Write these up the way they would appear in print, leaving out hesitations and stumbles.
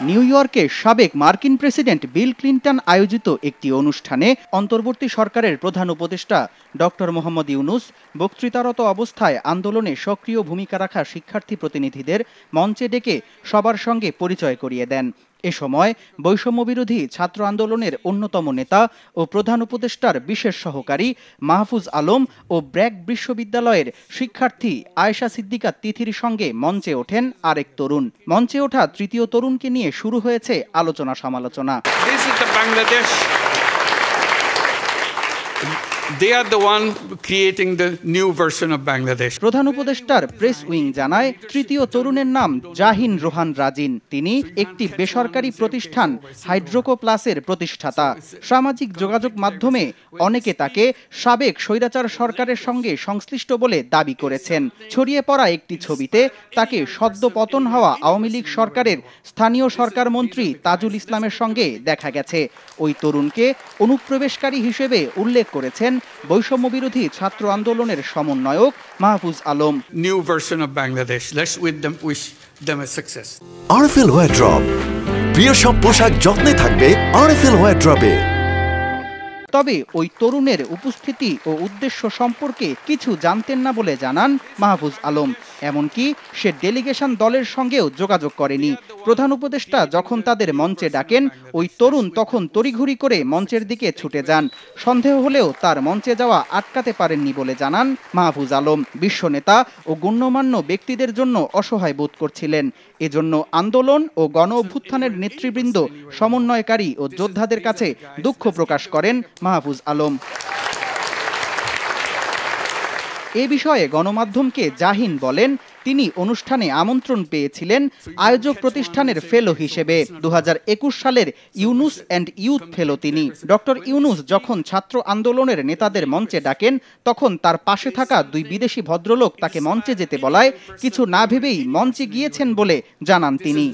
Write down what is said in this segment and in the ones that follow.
New ইয়র্কে সাবেক মার্কিন প্রেসিডেন্ট বিল ক্লিন্টন আয়োজিত একটি অনুষ্ঠানে অন্তর্বর্তী সরকারের প্রধান উপদেষ্টা ডক্টর মোহাম্মদ ইউনুস বক্তৃতারত অবস্থায় আন্দোলনে সক্রিয় ভূমিকা রাখা শিক্ষার্থী প্রতিনিধিদের মঞ্চে ডেকে সবার সঙ্গে পরিচয় করিয়ে দেন। এ সময় বৈষম্যবিরোধী ছাত্র আন্দোলনের অন্যতম নেতা ও প্রধান উপদেষ্টার বিশেষ সহকারী মাহফুজ আলম ও ব্র্যাক বিশ্ববিদ্যালয়ের শিক্ষার্থী আয়েশা সিদ্দিকা তিথির সঙ্গে মঞ্চে ওঠেন আরেক তরুণ। মঞ্চে ওঠা তৃতীয় তরুণকে নিয়ে শুরু হয়েছে আলোচনা সমালোচনা। They are the one creating the new version of Bangladesh. প্রধান উপদেষ্টার প্রেস উইং জানায়, তৃতীয় তরুণের নাম জাহিন রোহান রাজিন। তিনি একটি বেসরকারি প্রতিষ্ঠান হাইড্রোকো প্লাসের প্রতিষ্ঠাতা। সামাজিক যোগাযোগ মাধ্যমে অনেকে তাকে সাবেক স্বৈরাচার সরকারের সঙ্গে সংশ্লিষ্ট বলে দাবি করেছেন। ছড়িয়ে পড়া একটি ছবিতে তাকে সদ্য পতন হওয়া আওয়ামী লীগ সরকারের স্থানীয় সরকার মন্ত্রী তাজুল ইসলামের সঙ্গে দেখা গেছে। ওই তরুণকে অনুপ্রবেশকারী হিসেবে উল্লেখ করেছেন বৈষম্যবিরোধী ছাত্র আন্দোলনের সমন্বয়ক Mahfuz Alam. New version of Bangladesh. Let's wish them a success. RFL Wardrobe, প্রিয় সব পোশাক যত্নে থাকবে RFL Wardrobe। তবে ওই তরুণের উপস্থিতি ও উদ্দেশ্য সম্পর্কে কিছু জানতেন না বলে জানান মাহফুজ আলম। এমনকি সে ডেলিগেশন দলের সঙ্গেও যোগাযোগ করেনি। প্রধান উপদেষ্টা যখন তাদের মঞ্চে ডাকেন, ওই তরুণ তখন তড়িঘড়ি করে মঞ্চের দিকে ছুটে যান। সন্দেহ হলেও তার মঞ্চে যাওয়া আটকাতে পারেননি বলে জানান মাহফুজ আলম। বিশ্ব নেতা ও গণ্যমান্য ব্যক্তিদের জন্য অসহায় বোধ করছিলেন। এজন্য আন্দোলন ও গণ অভ্যুত্থানের নেতৃবৃন্দ, সমন্বয়কারী ও যোদ্ধাদের কাছে দুঃখ প্রকাশ করেন মাহফুজ আলম। এ বিষয়ে গণমাধ্যমকে জাহিন বলেন, তিনি অনুষ্ঠানে আমন্ত্রণ পেয়েছিলেন আয়োজক প্রতিষ্ঠানের ফেলো হিসেবে। 2021 সালের ইউনুস অ্যান্ড ইউথ ফেলো তিনি। ডক্টর ইউনুস যখন ছাত্র আন্দোলনের নেতাদের মঞ্চে ডাকেন, তখন তার পাশে থাকা দুই বিদেশি ভদ্রলোক তাকে মঞ্চে যেতে বলায় কিছু না ভেবেই মঞ্চে গিয়েছেন বলে জানান তিনি।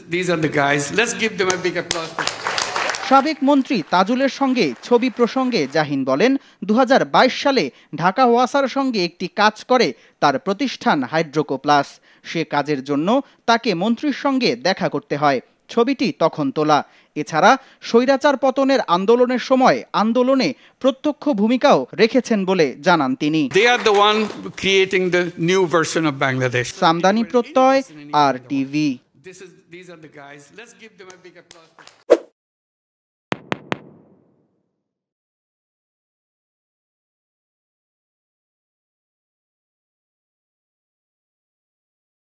সাবেক মন্ত্রী তাজুলের সঙ্গে ছবি প্রসঙ্গে জাহিন বলেন, 2022 সালে ঢাকা ওয়াসার সঙ্গে একটি কাজ করে তার প্রতিষ্ঠান হাইড্রোকো প্লাস। সে কাজের জন্য তাকে মন্ত্রীর সঙ্গে দেখা করতে হয়। ছবিটি তখন তোলা। এছাড়া স্বৈরাচার পতনের আন্দোলনের সময় আন্দোলনে প্রত্যক্ষ ভূমিকাও রেখেছেন বলে জানান তিনি। They are the one creating the new version of Bangladesh. Samdani প্রত্যয়, RTV। These are the guys. Let's give them a big applause.